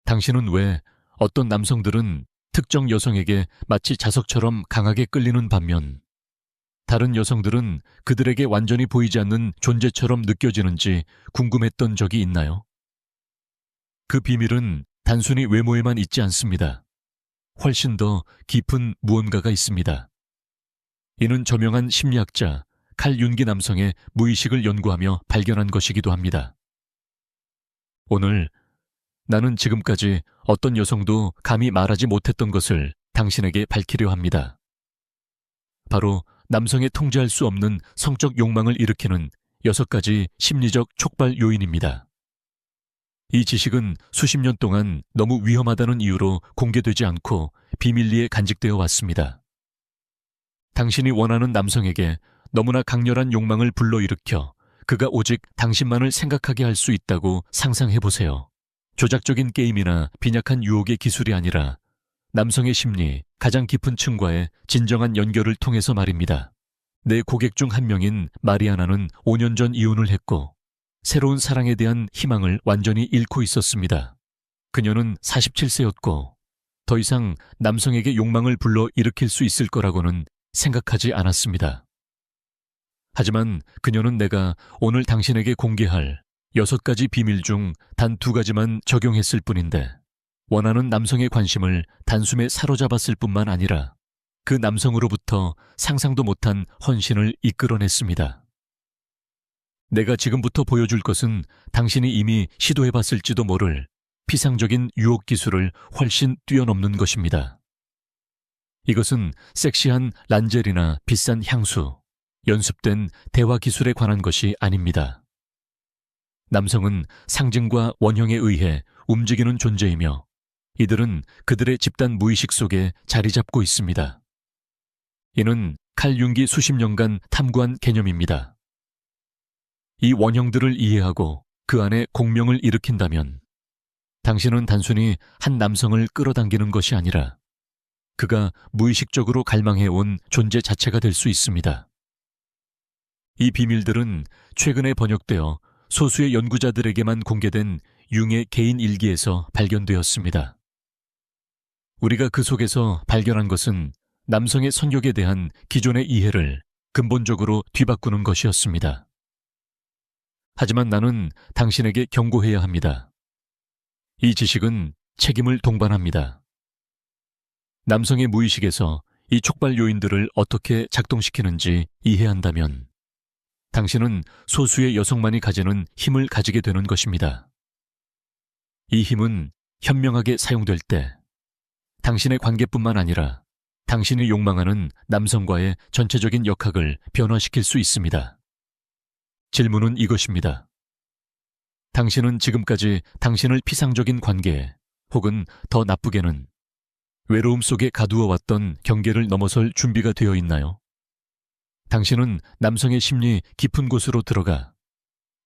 당신은 왜 어떤 남성들은 특정 여성에게 마치 자석처럼 강하게 끌리는 반면 다른 여성들은 그들에게 완전히 보이지 않는 존재처럼 느껴지는지 궁금했던 적이 있나요? 그 비밀은 단순히 외모에만 있지 않습니다. 훨씬 더 깊은 무언가가 있습니다. 이는 저명한 심리학자 칼 윤기 남성의 무의식을 연구하며 발견한 것이기도 합니다. 오늘 나는 지금까지 어떤 여성도 감히 말하지 못했던 것을 당신에게 밝히려 합니다. 바로 남성의 통제할 수 없는 성적 욕망을 일으키는 6가지 심리적 촉발 요인입니다. 이 지식은 수십 년 동안 너무 위험하다는 이유로 공개되지 않고 비밀리에 간직되어 왔습니다. 당신이 원하는 남성에게 너무나 강렬한 욕망을 불러일으켜 그가 오직 당신만을 생각하게 할 수 있다고 상상해보세요. 조작적인 게임이나 빈약한 유혹의 기술이 아니라 남성의 심리 가장 깊은 층과의 진정한 연결을 통해서 말입니다. 내 고객 중 한 명인 마리아나는 5년 전 이혼을 했고 새로운 사랑에 대한 희망을 완전히 잃고 있었습니다. 그녀는 47세였고 더 이상 남성에게 욕망을 불러 일으킬 수 있을 거라고는 생각하지 않았습니다. 하지만 그녀는 내가 오늘 당신에게 공개할 6가지 비밀 중 단 2가지만 적용했을 뿐인데 원하는 남성의 관심을 단숨에 사로잡았을 뿐만 아니라 그 남성으로부터 상상도 못한 헌신을 이끌어냈습니다. 내가 지금부터 보여줄 것은 당신이 이미 시도해봤을지도 모를 피상적인 유혹 기술을 훨씬 뛰어넘는 것입니다. 이것은 섹시한 란젤이나 비싼 향수, 연습된 대화 기술에 관한 것이 아닙니다. 남성은 상징과 원형에 의해 움직이는 존재이며 이들은 그들의 집단 무의식 속에 자리 잡고 있습니다. 이는 칼 융기 수십 년간 탐구한 개념입니다. 이 원형들을 이해하고 그 안에 공명을 일으킨다면 당신은 단순히 한 남성을 끌어당기는 것이 아니라 그가 무의식적으로 갈망해온 존재 자체가 될 수 있습니다. 이 비밀들은 최근에 번역되어 소수의 연구자들에게만 공개된 융의 개인 일기에서 발견되었습니다. 우리가 그 속에서 발견한 것은 남성의 성욕에 대한 기존의 이해를 근본적으로 뒤바꾸는 것이었습니다. 하지만 나는 당신에게 경고해야 합니다. 이 지식은 책임을 동반합니다. 남성의 무의식에서 이 촉발 요인들을 어떻게 작동시키는지 이해한다면 당신은 소수의 여성만이 가지는 힘을 가지게 되는 것입니다. 이 힘은 현명하게 사용될 때 당신의 관계뿐만 아니라 당신이 욕망하는 남성과의 전체적인 역학을 변화시킬 수 있습니다. 질문은 이것입니다. 당신은 지금까지 당신을 피상적인 관계 혹은 더 나쁘게는 외로움 속에 가두어 왔던 경계를 넘어설 준비가 되어 있나요? 당신은 남성의 심리 깊은 곳으로 들어가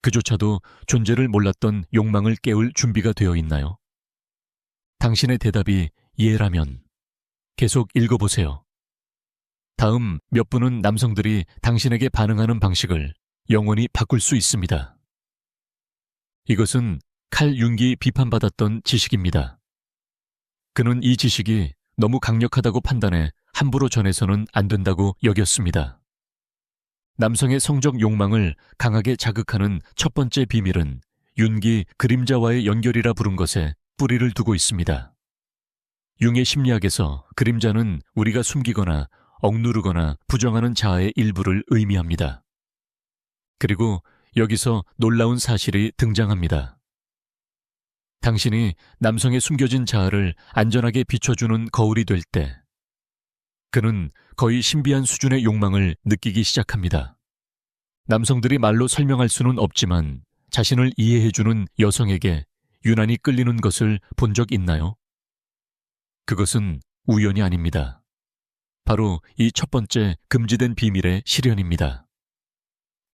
그조차도 존재를 몰랐던 욕망을 깨울 준비가 되어 있나요? 당신의 대답이 예라면 계속 읽어보세요. 다음 몇 분은 남성들이 당신에게 반응하는 방식을 영원히 바꿀 수 있습니다. 이것은 칼 융기 비판받았던 지식입니다. 그는 이 지식이 너무 강력하다고 판단해 함부로 전해서는 안 된다고 여겼습니다. 남성의 성적 욕망을 강하게 자극하는 첫 번째 비밀은 융기 그림자와의 연결이라 부른 것에 뿌리를 두고 있습니다. 융의 심리학에서 그림자는 우리가 숨기거나 억누르거나 부정하는 자아의 일부를 의미합니다. 그리고 여기서 놀라운 사실이 등장합니다. 당신이 남성의 숨겨진 자아를 안전하게 비춰주는 거울이 될 때 그는 거의 신비한 수준의 욕망을 느끼기 시작합니다. 남성들이 말로 설명할 수는 없지만 자신을 이해해주는 여성에게 유난히 끌리는 것을 본 적 있나요? 그것은 우연이 아닙니다. 바로 이 첫 번째 금지된 비밀의 실현입니다.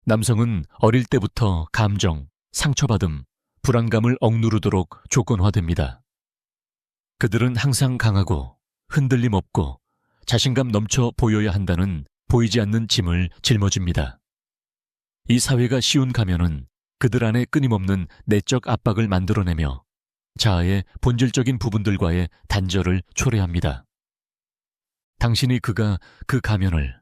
남성은 어릴 때부터 감정, 상처받음, 불안감을 억누르도록 조건화됩니다. 그들은 항상 강하고 흔들림 없고 자신감 넘쳐 보여야 한다는 보이지 않는 짐을 짊어집니다. 이 사회가 씌운 가면은 그들 안에 끊임없는 내적 압박을 만들어내며 자아의 본질적인 부분들과의 단절을 초래합니다. 당신이 그가 그 가면을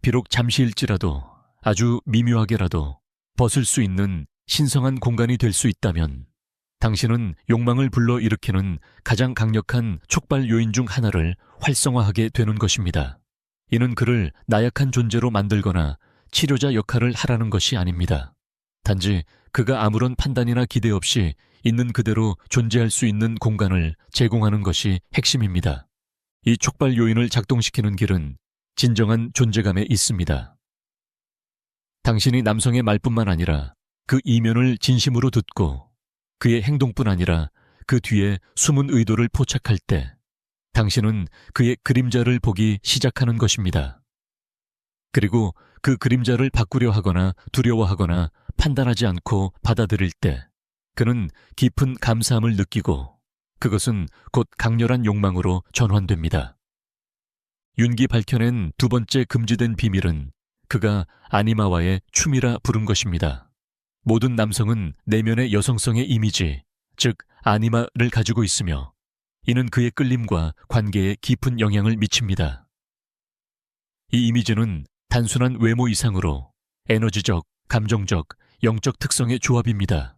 비록 잠시일지라도 아주 미묘하게라도 벗을 수 있는 신성한 공간이 될 수 있다면 당신은 욕망을 불러일으키는 가장 강력한 촉발 요인 중 하나를 활성화하게 되는 것입니다. 이는 그를 나약한 존재로 만들거나 치료자 역할을 하라는 것이 아닙니다. 단지 그가 아무런 판단이나 기대 없이 있는 그대로 존재할 수 있는 공간을 제공하는 것이 핵심입니다. 이 촉발 요인을 작동시키는 길은 진정한 존재감에 있습니다. 당신이 남성의 말뿐만 아니라 그 이면을 진심으로 듣고 그의 행동뿐 아니라 그 뒤에 숨은 의도를 포착할 때 당신은 그의 그림자를 보기 시작하는 것입니다. 그리고 그 그림자를 바꾸려 하거나 두려워하거나 판단하지 않고 받아들일 때 그는 깊은 감사함을 느끼고 그것은 곧 강렬한 욕망으로 전환됩니다. 윤기 밝혀낸 두 번째 금지된 비밀은 그가 아니마와의 춤이라 부른 것입니다. 모든 남성은 내면의 여성성의 이미지, 즉 아니마를 가지고 있으며 이는 그의 끌림과 관계에 깊은 영향을 미칩니다. 이 이미지는 단순한 외모 이상으로 에너지적, 감정적, 영적 특성의 조합입니다.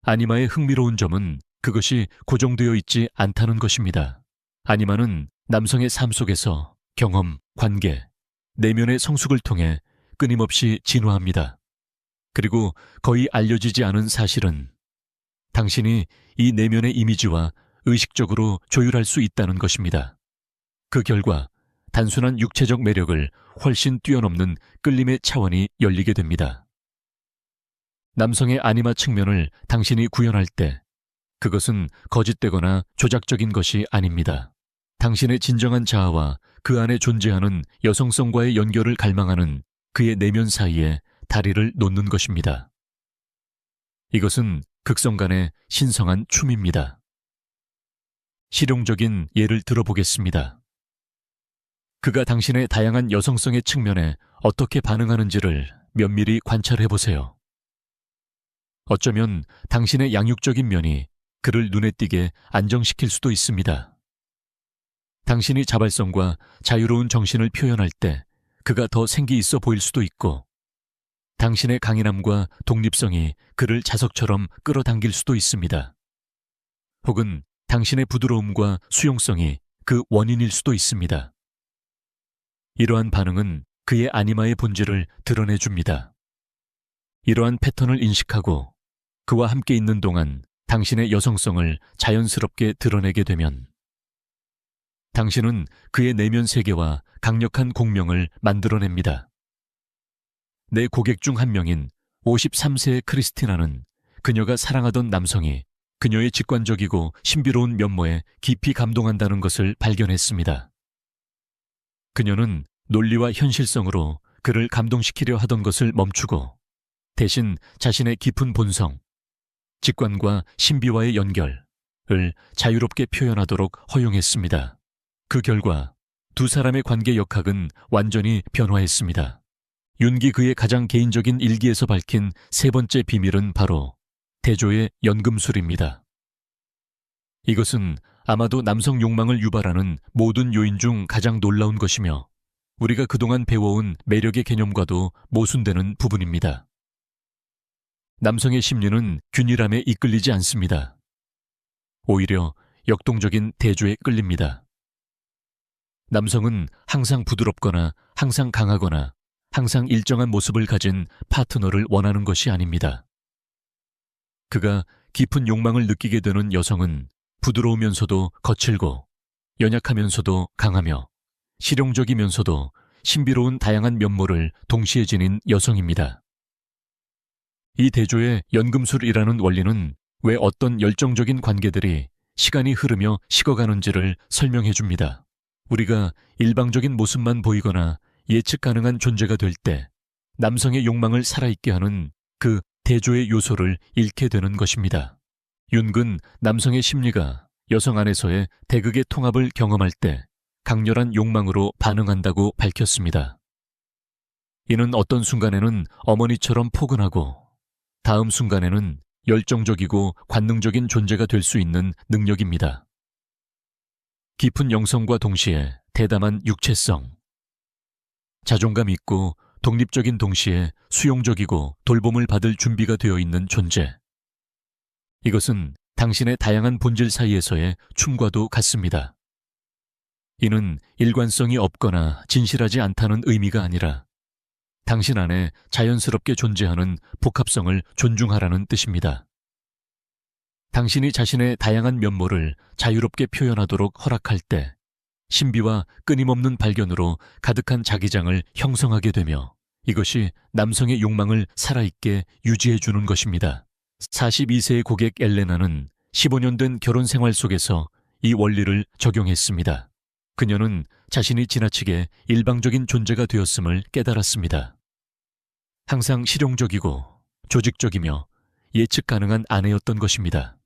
아니마의 흥미로운 점은 그것이 고정되어 있지 않다는 것입니다. 아니마는 남성의 삶 속에서 경험, 관계, 내면의 성숙을 통해 끊임없이 진화합니다. 그리고 거의 알려지지 않은 사실은 당신이 이 내면의 이미지와 의식적으로 조율할 수 있다는 것입니다. 그 결과 단순한 육체적 매력을 훨씬 뛰어넘는 끌림의 차원이 열리게 됩니다. 남성의 아니마 측면을 당신이 구현할 때 그것은 거짓되거나 조작적인 것이 아닙니다. 당신의 진정한 자아와 그 안에 존재하는 여성성과의 연결을 갈망하는 그의 내면 사이에 다리를 놓는 것입니다. 이것은 극성간의 신성한 춤입니다. 실용적인 예를 들어보겠습니다. 그가 당신의 다양한 여성성의 측면에 어떻게 반응하는지를 면밀히 관찰해 보세요. 어쩌면 당신의 양육적인 면이 그를 눈에 띄게 안정시킬 수도 있습니다. 당신이 자발성과 자유로운 정신을 표현할 때 그가 더 생기 있어 보일 수도 있고 당신의 강인함과 독립성이 그를 자석처럼 끌어당길 수도 있습니다. 혹은 당신의 부드러움과 수용성이 그 원인일 수도 있습니다. 이러한 반응은 그의 아니마의 본질을 드러내줍니다. 이러한 패턴을 인식하고 그와 함께 있는 동안 당신의 여성성을 자연스럽게 드러내게 되면 당신은 그의 내면 세계와 강력한 공명을 만들어냅니다. 내 고객 중 한 명인 53세의 크리스티나는 그녀가 사랑하던 남성이 그녀의 직관적이고 신비로운 면모에 깊이 감동한다는 것을 발견했습니다. 그녀는 논리와 현실성으로 그를 감동시키려 하던 것을 멈추고 대신 자신의 깊은 본성, 직관과 신비와의 연결을 자유롭게 표현하도록 허용했습니다. 그 결과 두 사람의 관계 역학은 완전히 변화했습니다. 윤기 그의 가장 개인적인 일기에서 밝힌 세 번째 비밀은 바로 대조의 연금술입니다. 이것은 아마도 남성 욕망을 유발하는 모든 요인 중 가장 놀라운 것이며 우리가 그동안 배워온 매력의 개념과도 모순되는 부분입니다. 남성의 심리는 균일함에 이끌리지 않습니다. 오히려 역동적인 대조에 끌립니다. 남성은 항상 부드럽거나 항상 강하거나 항상 일정한 모습을 가진 파트너를 원하는 것이 아닙니다. 그가 깊은 욕망을 느끼게 되는 여성은 부드러우면서도 거칠고 연약하면서도 강하며 실용적이면서도 신비로운 다양한 면모를 동시에 지닌 여성입니다. 이 대조의 연금술이라는 원리는 왜 어떤 열정적인 관계들이 시간이 흐르며 식어가는지를 설명해 줍니다. 우리가 일방적인 모습만 보이거나 예측 가능한 존재가 될 때 남성의 욕망을 살아있게 하는 그 대조의 요소를 잃게 되는 것입니다. 윤근 남성의 심리가 여성 안에서의 대극의 통합을 경험할 때 강렬한 욕망으로 반응한다고 밝혔습니다. 이는 어떤 순간에는 어머니처럼 포근하고 다음 순간에는 열정적이고 관능적인 존재가 될 수 있는 능력입니다. 깊은 영성과 동시에 대담한 육체성, 자존감 있고 독립적인 동시에 수용적이고 돌봄을 받을 준비가 되어 있는 존재. 이것은 당신의 다양한 본질 사이에서의 춤과도 같습니다. 이는 일관성이 없거나 진실하지 않다는 의미가 아니라 당신 안에 자연스럽게 존재하는 복합성을 존중하라는 뜻입니다. 당신이 자신의 다양한 면모를 자유롭게 표현하도록 허락할 때 신비와 끊임없는 발견으로 가득한 자기장을 형성하게 되며 이것이 남성의 욕망을 살아있게 유지해주는 것입니다. 42세의 고객 엘레나는 15년 된 결혼 생활 속에서 이 원리를 적용했습니다. 그녀는 자신이 지나치게 일방적인 존재가 되었음을 깨달았습니다. 항상 실용적이고 조직적이며 예측 가능한 아내였던 것입니다.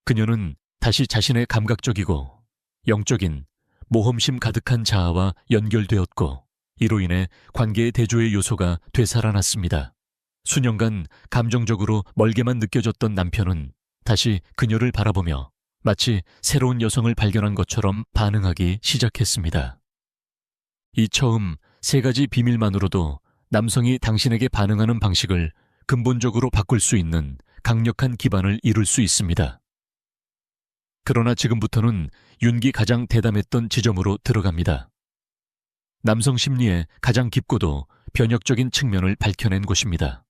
그녀는 다시 자신의 감각적이고 영적인 모험심 가득한 자아와 연결되었고 이로 인해 관계의 대조의 요소가 되살아났습니다. 수년간 감정적으로 멀게만 느껴졌던 남편은 다시 그녀를 바라보며 마치 새로운 여성을 발견한 것처럼 반응하기 시작했습니다. 이 처음 3가지 비밀만으로도 남성이 당신에게 반응하는 방식을 근본적으로 바꿀 수 있는 강력한 기반을 이룰 수 있습니다. 그러나 지금부터는 윤기 가장 대담했던 지점으로 들어갑니다. 남성 심리의 가장 깊고도 변혁적인 측면을 밝혀낸 곳입니다.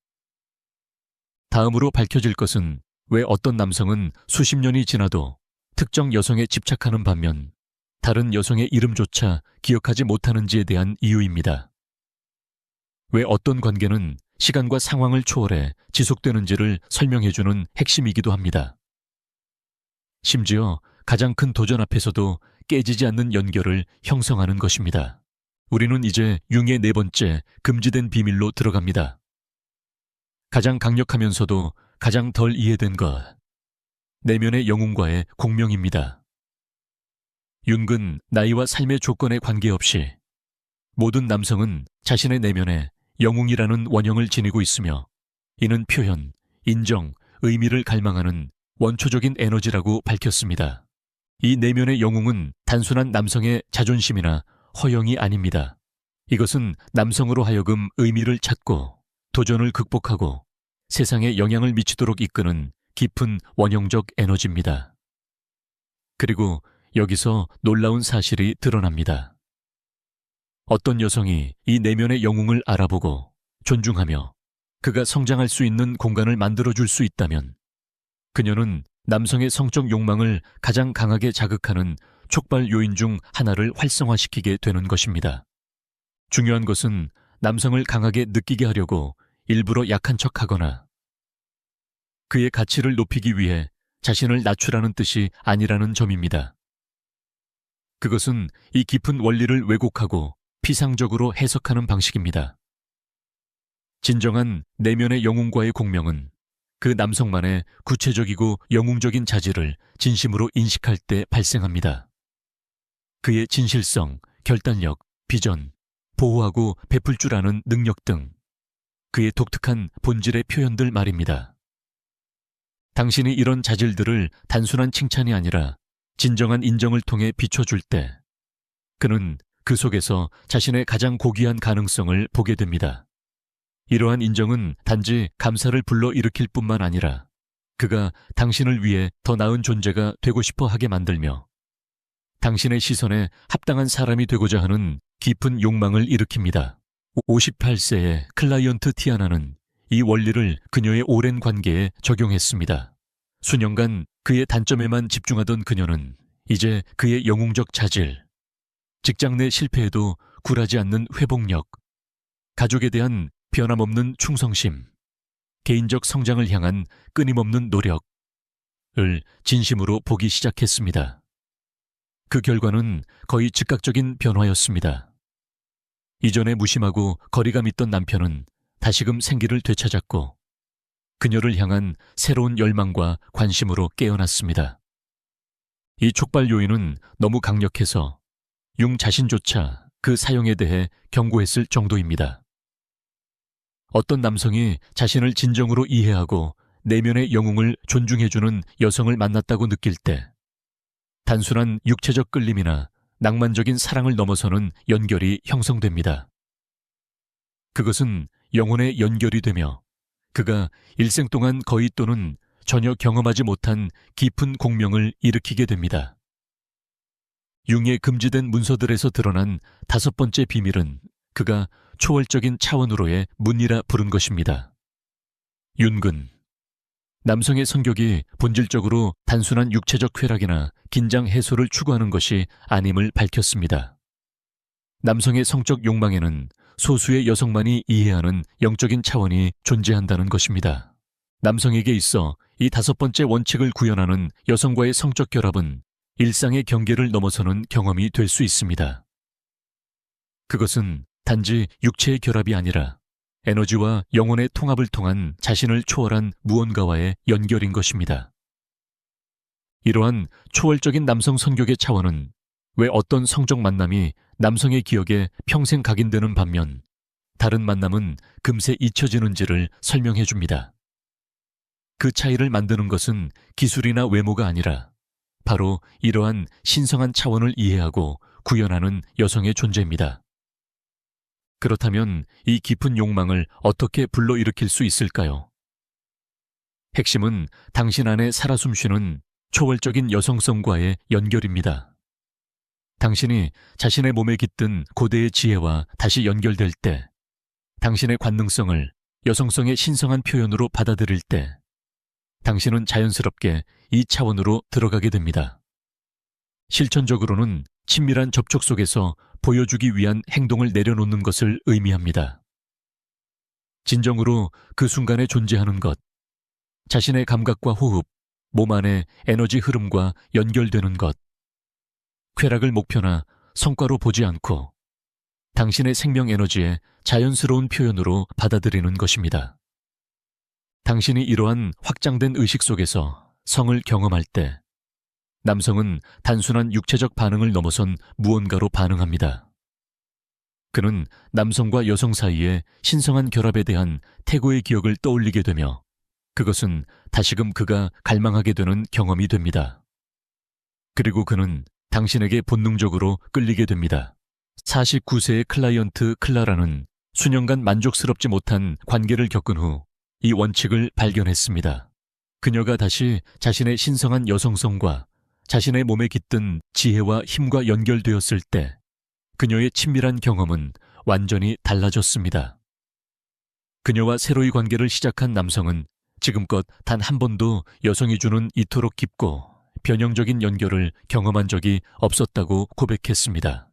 다음으로 밝혀질 것은 왜 어떤 남성은 수십 년이 지나도 특정 여성에 집착하는 반면 다른 여성의 이름조차 기억하지 못하는지에 대한 이유입니다. 왜 어떤 관계는 시간과 상황을 초월해 지속되는지를 설명해주는 핵심이기도 합니다. 심지어 가장 큰 도전 앞에서도 깨지지 않는 연결을 형성하는 것입니다. 우리는 이제 융의 4번째 금지된 비밀로 들어갑니다. 가장 강력하면서도 가장 덜 이해된 것. 내면의 영웅과의 공명입니다. 융은 나이와 삶의 조건에 관계없이 모든 남성은 자신의 내면에 영웅이라는 원형을 지니고 있으며 이는 표현, 인정, 의미를 갈망하는 원초적인 에너지라고 밝혔습니다. 이 내면의 영웅은 단순한 남성의 자존심이나 허영이 아닙니다. 이것은 남성으로 하여금 의미를 찾고 도전을 극복하고 세상에 영향을 미치도록 이끄는 깊은 원형적 에너지입니다. 그리고 여기서 놀라운 사실이 드러납니다. 어떤 여성이 이 내면의 영웅을 알아보고 존중하며 그가 성장할 수 있는 공간을 만들어줄 수 있다면 그녀는 남성의 성적 욕망을 가장 강하게 자극하는 촉발 요인 중 하나를 활성화시키게 되는 것입니다. 중요한 것은 남성을 강하게 느끼게 하려고 일부러 약한 척하거나 그의 가치를 높이기 위해 자신을 낮추라는 뜻이 아니라는 점입니다. 그것은 이 깊은 원리를 왜곡하고 피상적으로 해석하는 방식입니다. 진정한 내면의 영웅과의 공명은 그 남성만의 구체적이고 영웅적인 자질을 진심으로 인식할 때 발생합니다. 그의 진실성, 결단력, 비전, 보호하고 베풀 줄 아는 능력 등 그의 독특한 본질의 표현들 말입니다. 당신이 이런 자질들을 단순한 칭찬이 아니라 진정한 인정을 통해 비춰줄 때 그는 그 속에서 자신의 가장 고귀한 가능성을 보게 됩니다. 이러한 인정은 단지 감사를 불러일으킬 뿐만 아니라 그가 당신을 위해 더 나은 존재가 되고 싶어 하게 만들며 당신의 시선에 합당한 사람이 되고자 하는 깊은 욕망을 일으킵니다. 58세의 클라이언트 티아나는 이 원리를 그녀의 오랜 관계에 적용했습니다. 수년간 그의 단점에만 집중하던 그녀는 이제 그의 영웅적 자질, 직장 내 실패에도 굴하지 않는 회복력, 가족에 대한 변함없는 충성심, 개인적 성장을 향한 끊임없는 노력을 진심으로 보기 시작했습니다. 그 결과는 거의 즉각적인 변화였습니다. 이전에 무심하고 거리감 있던 남편은 다시금 생기를 되찾았고 그녀를 향한 새로운 열망과 관심으로 깨어났습니다. 이 촉발 요인은 너무 강력해서 융 자신조차 그 사용에 대해 경고했을 정도입니다. 어떤 남성이 자신을 진정으로 이해하고 내면의 영웅을 존중해주는 여성을 만났다고 느낄 때, 단순한 육체적 끌림이나 낭만적인 사랑을 넘어서는 연결이 형성됩니다. 그것은 영혼의 연결이 되며 그가 일생 동안 거의 또는 전혀 경험하지 못한 깊은 공명을 일으키게 됩니다. 융의 금지된 문서들에서 드러난 5번째 비밀은 그가 초월적인 차원으로의 문이라 부른 것입니다. 윤근. 남성의 성격이 본질적으로 단순한 육체적 쾌락이나 긴장 해소를 추구하는 것이 아님을 밝혔습니다. 남성의 성적 욕망에는 소수의 여성만이 이해하는 영적인 차원이 존재한다는 것입니다. 남성에게 있어 이 5번째 원칙을 구현하는 여성과의 성적 결합은 일상의 경계를 넘어서는 경험이 될 수 있습니다. 그것은 단지 육체의 결합이 아니라 에너지와 영혼의 통합을 통한 자신을 초월한 무언가와의 연결인 것입니다. 이러한 초월적인 남성 성격의 차원은 왜 어떤 성적 만남이 남성의 기억에 평생 각인되는 반면 다른 만남은 금세 잊혀지는지를 설명해 줍니다. 그 차이를 만드는 것은 기술이나 외모가 아니라 바로 이러한 신성한 차원을 이해하고 구현하는 여성의 존재입니다. 그렇다면 이 깊은 욕망을 어떻게 불러일으킬 수 있을까요? 핵심은 당신 안에 살아 숨쉬는 초월적인 여성성과의 연결입니다. 당신이 자신의 몸에 깃든 고대의 지혜와 다시 연결될 때, 당신의 관능성을 여성성의 신성한 표현으로 받아들일 때, 당신은 자연스럽게 이 차원으로 들어가게 됩니다. 실천적으로는 친밀한 접촉 속에서 보여주기 위한 행동을 내려놓는 것을 의미합니다. 진정으로 그 순간에 존재하는 것, 자신의 감각과 호흡, 몸 안의 에너지 흐름과 연결되는 것, 쾌락을 목표나 성과로 보지 않고 당신의 생명 에너지의 자연스러운 표현으로 받아들이는 것입니다. 당신이 이러한 확장된 의식 속에서 성을 경험할 때 남성은 단순한 육체적 반응을 넘어선 무언가로 반응합니다. 그는 남성과 여성 사이의 신성한 결합에 대한 태고의 기억을 떠올리게 되며 그것은 다시금 그가 갈망하게 되는 경험이 됩니다. 그리고 그는 당신에게 본능적으로 끌리게 됩니다. 49세의 클라이언트 클라라는 수년간 만족스럽지 못한 관계를 겪은 후 이 원칙을 발견했습니다. 그녀가 다시 자신의 신성한 여성성과 자신의 몸에 깃든 지혜와 힘과 연결되었을 때 그녀의 친밀한 경험은 완전히 달라졌습니다. 그녀와 새로이 관계를 시작한 남성은 지금껏 단 한 번도 여성이 주는 이토록 깊고 변형적인 연결을 경험한 적이 없었다고 고백했습니다.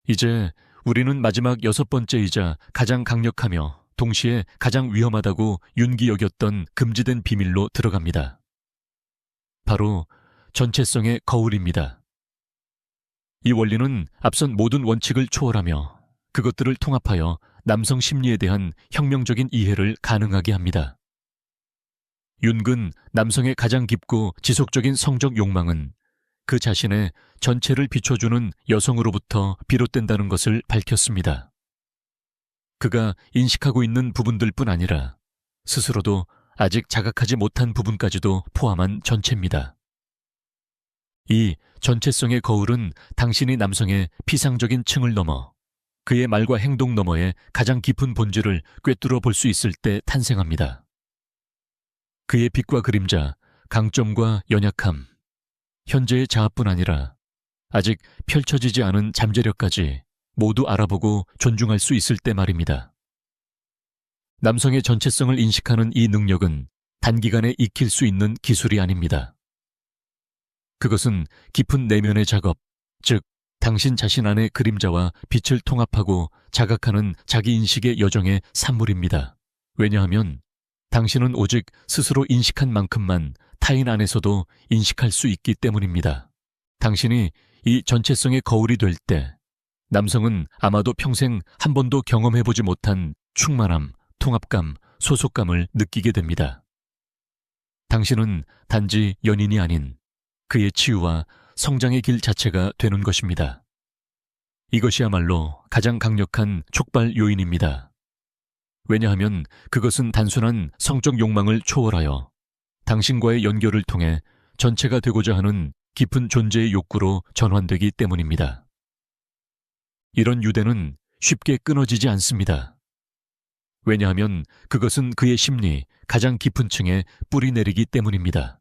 이제 우리는 마지막 6번째이자 가장 강력하며 동시에 가장 위험하다고 윤기 여겼던 금지된 비밀로 들어갑니다. 바로 전체성의 거울입니다. 이 원리는 앞선 모든 원칙을 초월하며 그것들을 통합하여 남성 심리에 대한 혁명적인 이해를 가능하게 합니다. 윤근 남성의 가장 깊고 지속적인 성적 욕망은 그 자신의 전체를 비춰주는 여성으로부터 비롯된다는 것을 밝혔습니다. 그가 인식하고 있는 부분들뿐 아니라 스스로도 아직 자각하지 못한 부분까지도 포함한 전체입니다. 이 전체성의 거울은 당신이 남성의 피상적인 층을 넘어 그의 말과 행동 너머의 가장 깊은 본질을 꿰뚫어 볼 수 있을 때 탄생합니다. 그의 빛과 그림자, 강점과 연약함, 현재의 자아뿐 아니라 아직 펼쳐지지 않은 잠재력까지 모두 알아보고 존중할 수 있을 때 말입니다. 남성의 전체성을 인식하는 이 능력은 단기간에 익힐 수 있는 기술이 아닙니다. 그것은 깊은 내면의 작업, 즉 당신 자신 안의 그림자와 빛을 통합하고 자각하는 자기인식의 여정의 산물입니다. 왜냐하면 당신은 오직 스스로 인식한 만큼만 타인 안에서도 인식할 수 있기 때문입니다. 당신이 이 전체성의 거울이 될 때 남성은 아마도 평생 한 번도 경험해보지 못한 충만함, 통합감, 소속감을 느끼게 됩니다. 당신은 단지 연인이 아닌 그의 치유와 성장의 길 자체가 되는 것입니다. 이것이야말로 가장 강력한 촉발 요인입니다. 왜냐하면 그것은 단순한 성적 욕망을 초월하여 당신과의 연결을 통해 전체가 되고자 하는 깊은 존재의 욕구로 전환되기 때문입니다. 이런 유대는 쉽게 끊어지지 않습니다. 왜냐하면 그것은 그의 심리 가장 깊은 층에 뿌리 내리기 때문입니다.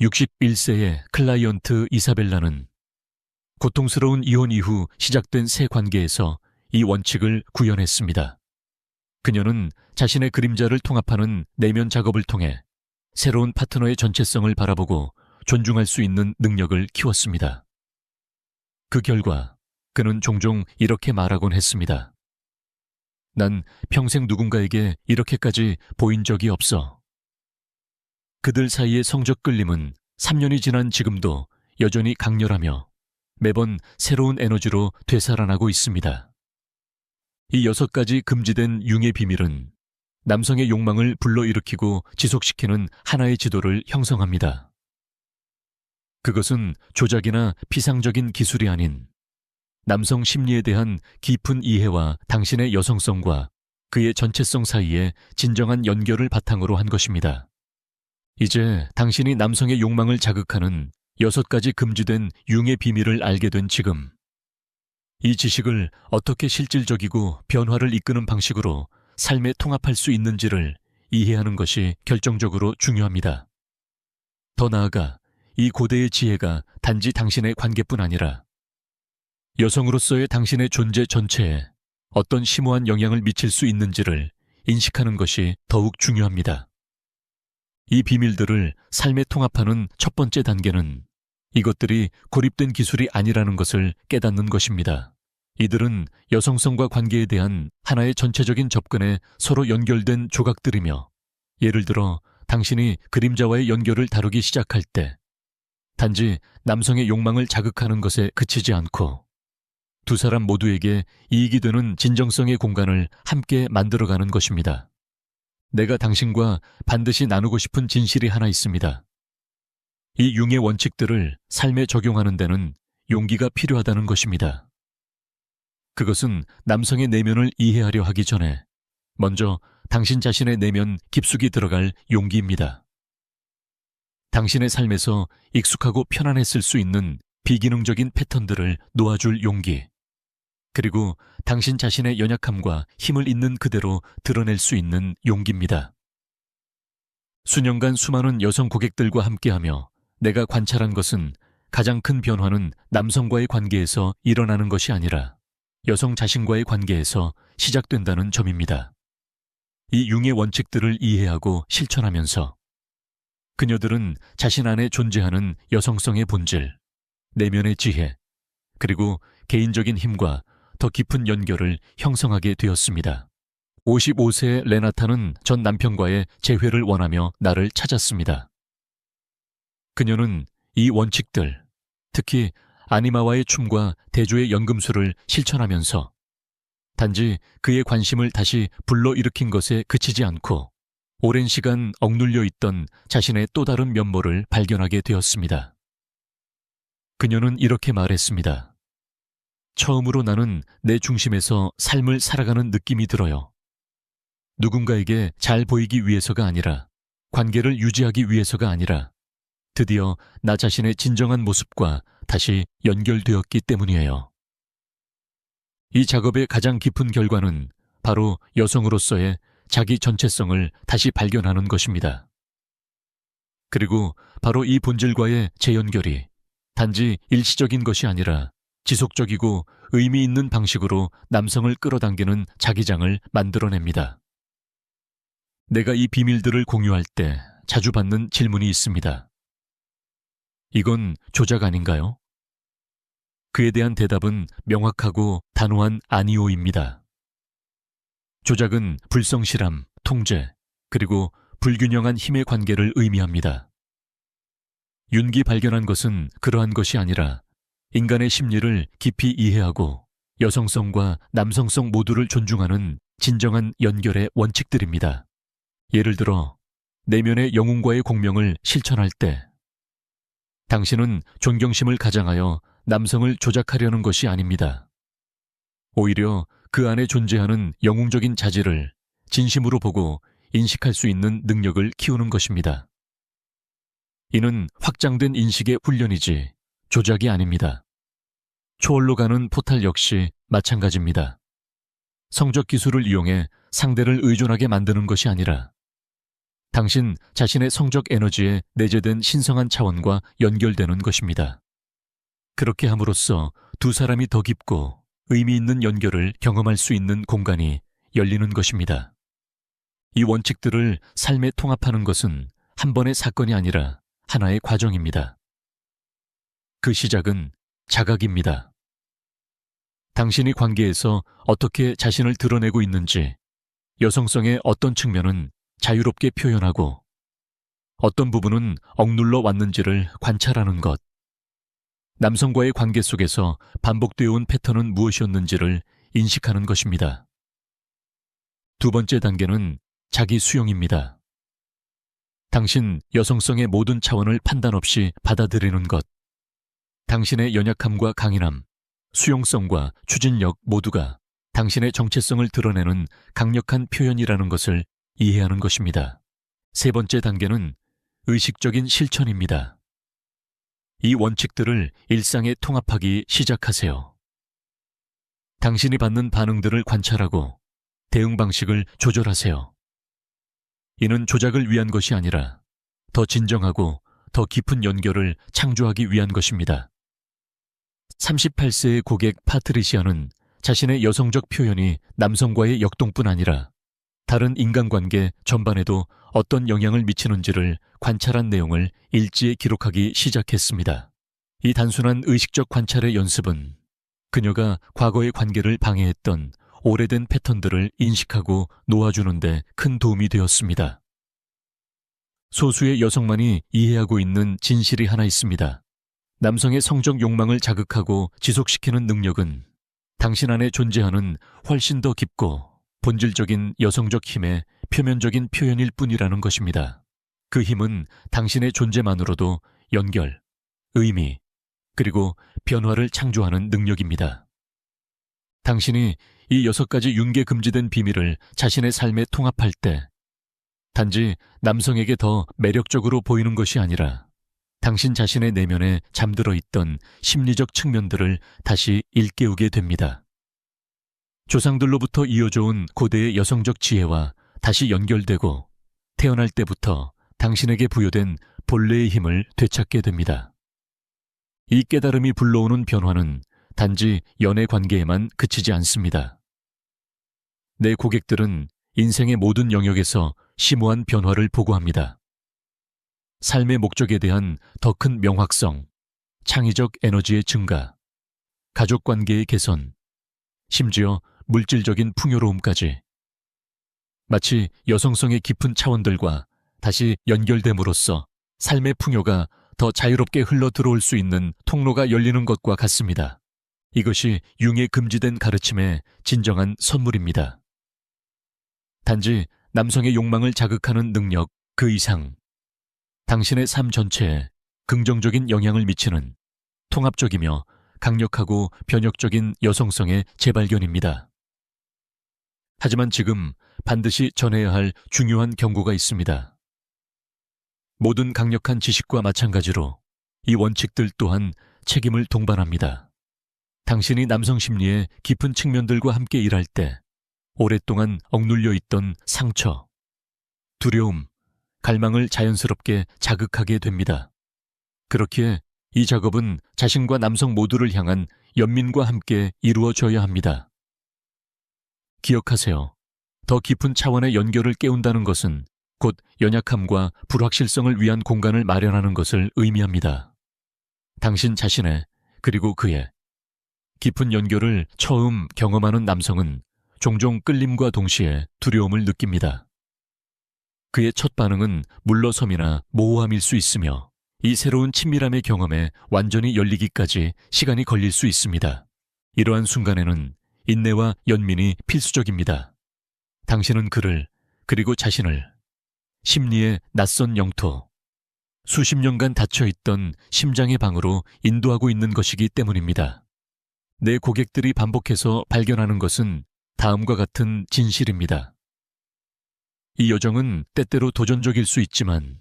61세의 클라이언트 이사벨라는 고통스러운 이혼 이후 시작된 새 관계에서 이 원칙을 구현했습니다. 그녀는 자신의 그림자를 통합하는 내면 작업을 통해 새로운 파트너의 전체성을 바라보고 존중할 수 있는 능력을 키웠습니다. 그 결과 그는 종종 이렇게 말하곤 했습니다. 난 평생 누군가에게 이렇게까지 보인 적이 없어. 그들 사이의 성적 끌림은 3년이 지난 지금도 여전히 강렬하며 매번 새로운 에너지로 되살아나고 있습니다. 이 6가지 금지된 융의 비밀은 남성의 욕망을 불러일으키고 지속시키는 하나의 지도를 형성합니다. 그것은 조작이나 피상적인 기술이 아닌 남성 심리에 대한 깊은 이해와 당신의 여성성과 그의 전체성 사이의 진정한 연결을 바탕으로 한 것입니다. 이제 당신이 남성의 욕망을 자극하는 6가지 금지된 융의 비밀을 알게 된 지금, 이 지식을 어떻게 실질적이고 변화를 이끄는 방식으로 삶에 통합할 수 있는지를 이해하는 것이 결정적으로 중요합니다. 더 나아가 이 고대의 지혜가 단지 당신의 관계뿐 아니라 여성으로서의 당신의 존재 전체에 어떤 심오한 영향을 미칠 수 있는지를 인식하는 것이 더욱 중요합니다. 이 비밀들을 삶에 통합하는 첫 번째 단계는 이것들이 고립된 기술이 아니라는 것을 깨닫는 것입니다. 이들은 여성성과 관계에 대한 하나의 전체적인 접근에 서로 연결된 조각들이며, 예를 들어 당신이 그림자와의 연결을 다루기 시작할 때 단지 남성의 욕망을 자극하는 것에 그치지 않고 두 사람 모두에게 이익이 되는 진정성의 공간을 함께 만들어가는 것입니다. 내가 당신과 반드시 나누고 싶은 진실이 하나 있습니다. 이 융의 원칙들을 삶에 적용하는 데는 용기가 필요하다는 것입니다. 그것은 남성의 내면을 이해하려 하기 전에 먼저 당신 자신의 내면 깊숙이 들어갈 용기입니다. 당신의 삶에서 익숙하고 편안했을 수 있는 비기능적인 패턴들을 놓아줄 용기, 그리고 당신 자신의 연약함과 힘을 있는 그대로 드러낼 수 있는 용기입니다. 수년간 수많은 여성 고객들과 함께하며 내가 관찰한 것은 가장 큰 변화는 남성과의 관계에서 일어나는 것이 아니라 여성 자신과의 관계에서 시작된다는 점입니다. 이 융의 원칙들을 이해하고 실천하면서 그녀들은 자신 안에 존재하는 여성성의 본질, 내면의 지혜, 그리고 개인적인 힘과 더 깊은 연결을 형성하게 되었습니다. 55세의 레나타는 전 남편과의 재회를 원하며 나를 찾았습니다. 그녀는 이 원칙들, 특히 아니마와의 춤과 대조의 연금술을 실천하면서 단지 그의 관심을 다시 불러일으킨 것에 그치지 않고 오랜 시간 억눌려 있던 자신의 또 다른 면모를 발견하게 되었습니다. 그녀는 이렇게 말했습니다. 처음으로 나는 내 중심에서 삶을 살아가는 느낌이 들어요. 누군가에게 잘 보이기 위해서가 아니라, 관계를 유지하기 위해서가 아니라 드디어 나 자신의 진정한 모습과 다시 연결되었기 때문이에요. 이 작업의 가장 깊은 결과는 바로 여성으로서의 자기 전체성을 다시 발견하는 것입니다. 그리고 바로 이 본질과의 재연결이 단지 일시적인 것이 아니라 지속적이고 의미 있는 방식으로 남성을 끌어당기는 자기장을 만들어냅니다. 내가 이 비밀들을 공유할 때 자주 받는 질문이 있습니다. 이건 조작 아닌가요? 그에 대한 대답은 명확하고 단호한 아니오입니다. 조작은 불성실함, 통제, 그리고 불균형한 힘의 관계를 의미합니다. 윤기 발견한 것은 그러한 것이 아니라 인간의 심리를 깊이 이해하고 여성성과 남성성 모두를 존중하는 진정한 연결의 원칙들입니다. 예를 들어 내면의 영웅과의 공명을 실천할 때 당신은 존경심을 가장하여 남성을 조작하려는 것이 아닙니다. 오히려 그 안에 존재하는 영웅적인 자질을 진심으로 보고 인식할 수 있는 능력을 키우는 것입니다. 이는 확장된 인식의 훈련이지 조작이 아닙니다. 초월로 가는 포탈 역시 마찬가지입니다. 성적 기술을 이용해 상대를 의존하게 만드는 것이 아니라 당신 자신의 성적 에너지에 내재된 신성한 차원과 연결되는 것입니다. 그렇게 함으로써 두 사람이 더 깊고 의미 있는 연결을 경험할 수 있는 공간이 열리는 것입니다. 이 원칙들을 삶에 통합하는 것은 한 번의 사건이 아니라 하나의 과정입니다. 그 시작은 자각입니다. 당신이 관계에서 어떻게 자신을 드러내고 있는지, 여성성의 어떤 측면은 자유롭게 표현하고 어떤 부분은 억눌러 왔는지를 관찰하는 것, 남성과의 관계 속에서 반복되어 온 패턴은 무엇이었는지를 인식하는 것입니다. 두 번째 단계는 자기 수용입니다. 당신 여성성의 모든 차원을 판단 없이 받아들이는 것, 당신의 연약함과 강인함, 수용성과 추진력 모두가 당신의 정체성을 드러내는 강력한 표현이라는 것을 이해하는 것입니다. 세 번째 단계는 의식적인 실천입니다. 이 원칙들을 일상에 통합하기 시작하세요. 당신이 받는 반응들을 관찰하고 대응 방식을 조절하세요. 이는 조작을 위한 것이 아니라 더 진정하고 더 깊은 연결을 창조하기 위한 것입니다. 38세의 고객 파트리시아는 자신의 여성적 표현이 남성과의 역동뿐 아니라 다른 인간관계 전반에도 어떤 영향을 미치는지를 관찰한 내용을 일지에 기록하기 시작했습니다. 이 단순한 의식적 관찰의 연습은 그녀가 과거의 관계를 방해했던 오래된 패턴들을 인식하고 놓아주는 데 큰 도움이 되었습니다. 소수의 여성만이 이해하고 있는 진실이 하나 있습니다. 남성의 성적 욕망을 자극하고 지속시키는 능력은 당신 안에 존재하는 훨씬 더 깊고 본질적인 여성적 힘의 표면적인 표현일 뿐이라는 것입니다. 그 힘은 당신의 존재만으로도 연결, 의미, 그리고 변화를 창조하는 능력입니다. 당신이 이 6가지 융계 금지된 비밀을 자신의 삶에 통합할 때 단지 남성에게 더 매력적으로 보이는 것이 아니라 당신 자신의 내면에 잠들어 있던 심리적 측면들을 다시 일깨우게 됩니다. 조상들로부터 이어져 온 고대의 여성적 지혜와 다시 연결되고 태어날 때부터 당신에게 부여된 본래의 힘을 되찾게 됩니다. 이 깨달음이 불러오는 변화는 단지 연애 관계에만 그치지 않습니다. 내 고객들은 인생의 모든 영역에서 심오한 변화를 보고합니다. 삶의 목적에 대한 더 큰 명확성, 창의적 에너지의 증가, 가족 관계의 개선, 심지어 물질적인 풍요로움까지 마치 여성성의 깊은 차원들과 다시 연결됨으로써 삶의 풍요가 더 자유롭게 흘러 들어올 수 있는 통로가 열리는 것과 같습니다. 이것이 융에 금지된 가르침의 진정한 선물입니다. 단지 남성의 욕망을 자극하는 능력 그 이상 당신의 삶 전체에 긍정적인 영향을 미치는 통합적이며 강력하고 변혁적인 여성성의 재발견입니다. 하지만 지금 반드시 전해야 할 중요한 경고가 있습니다. 모든 강력한 지식과 마찬가지로 이 원칙들 또한 책임을 동반합니다. 당신이 남성 심리의 깊은 측면들과 함께 일할 때 오랫동안 억눌려 있던 상처, 두려움, 갈망을 자연스럽게 자극하게 됩니다. 그렇기에 이 작업은 자신과 남성 모두를 향한 연민과 함께 이루어져야 합니다. 기억하세요. 더 깊은 차원의 연결을 깨운다는 것은 곧 연약함과 불확실성을 위한 공간을 마련하는 것을 의미합니다. 당신 자신의 그리고 그의 깊은 연결을 처음 경험하는 남성은 종종 끌림과 동시에 두려움을 느낍니다. 그의 첫 반응은 물러섬이나 모호함일 수 있으며 이 새로운 친밀함의 경험에 완전히 열리기까지 시간이 걸릴 수 있습니다. 이러한 순간에는 인내와 연민이 필수적입니다. 당신은 그를 그리고 자신을 심리의 낯선 영토, 수십 년간 닫혀있던 심장의 방으로 인도하고 있는 것이기 때문입니다. 내 고객들이 반복해서 발견하는 것은 다음과 같은 진실입니다. 이 여정은 때때로 도전적일 수 있지만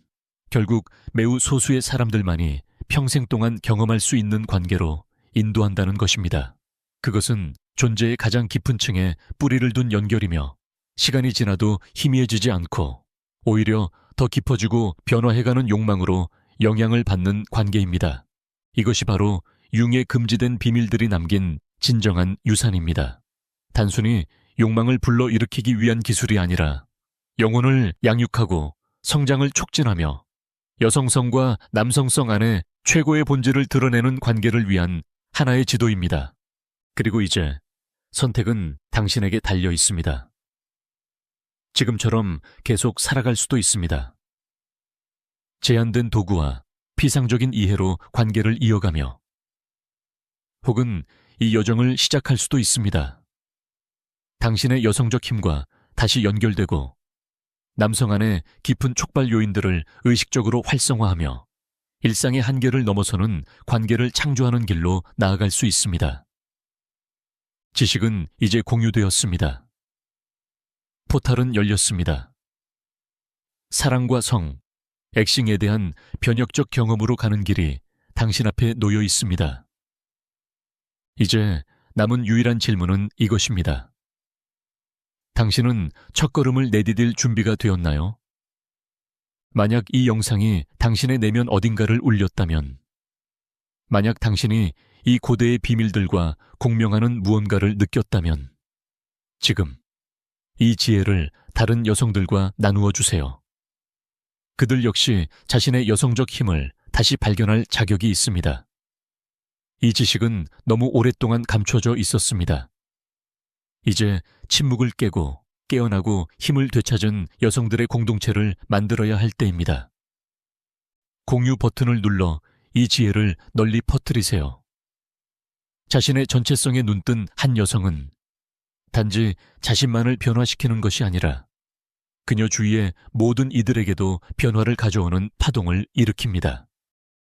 결국 매우 소수의 사람들만이 평생 동안 경험할 수 있는 관계로 인도한다는 것입니다. 그것은 존재의 가장 깊은 층에 뿌리를 둔 연결이며 시간이 지나도 희미해지지 않고 오히려 더 깊어지고 변화해가는 욕망으로 영향을 받는 관계입니다. 이것이 바로 융의 금지된 비밀들이 남긴 진정한 유산입니다. 단순히 욕망을 불러일으키기 위한 기술이 아니라 영혼을 양육하고 성장을 촉진하며 여성성과 남성성 안에 최고의 본질을 드러내는 관계를 위한 하나의 지도입니다. 그리고 이제 선택은 당신에게 달려 있습니다. 지금처럼 계속 살아갈 수도 있습니다. 제한된 도구와 피상적인 이해로 관계를 이어가며 혹은 이 여정을 시작할 수도 있습니다. 당신의 여성적 힘과 다시 연결되고 남성 안의 깊은 촉발 요인들을 의식적으로 활성화하며 일상의 한계를 넘어서는 관계를 창조하는 길로 나아갈 수 있습니다. 지식은 이제 공유되었습니다. 포탈은 열렸습니다. 사랑과 성, 액싱에 대한 변혁적 경험으로 가는 길이 당신 앞에 놓여 있습니다. 이제 남은 유일한 질문은 이것입니다. 당신은 첫걸음을 내디딜 준비가 되었나요? 만약 이 영상이 당신의 내면 어딘가를 울렸다면, 만약 당신이 이 고대의 비밀들과 공명하는 무언가를 느꼈다면, 지금 이 지혜를 다른 여성들과 나누어 주세요. 그들 역시 자신의 여성적 힘을 다시 발견할 자격이 있습니다. 이 지식은 너무 오랫동안 감춰져 있었습니다. 이제 침묵을 깨고 깨어나고 힘을 되찾은 여성들의 공동체를 만들어야 할 때입니다. 공유 버튼을 눌러 이 지혜를 널리 퍼뜨리세요. 자신의 전체성에 눈뜬 한 여성은 단지 자신만을 변화시키는 것이 아니라 그녀 주위의 모든 이들에게도 변화를 가져오는 파동을 일으킵니다.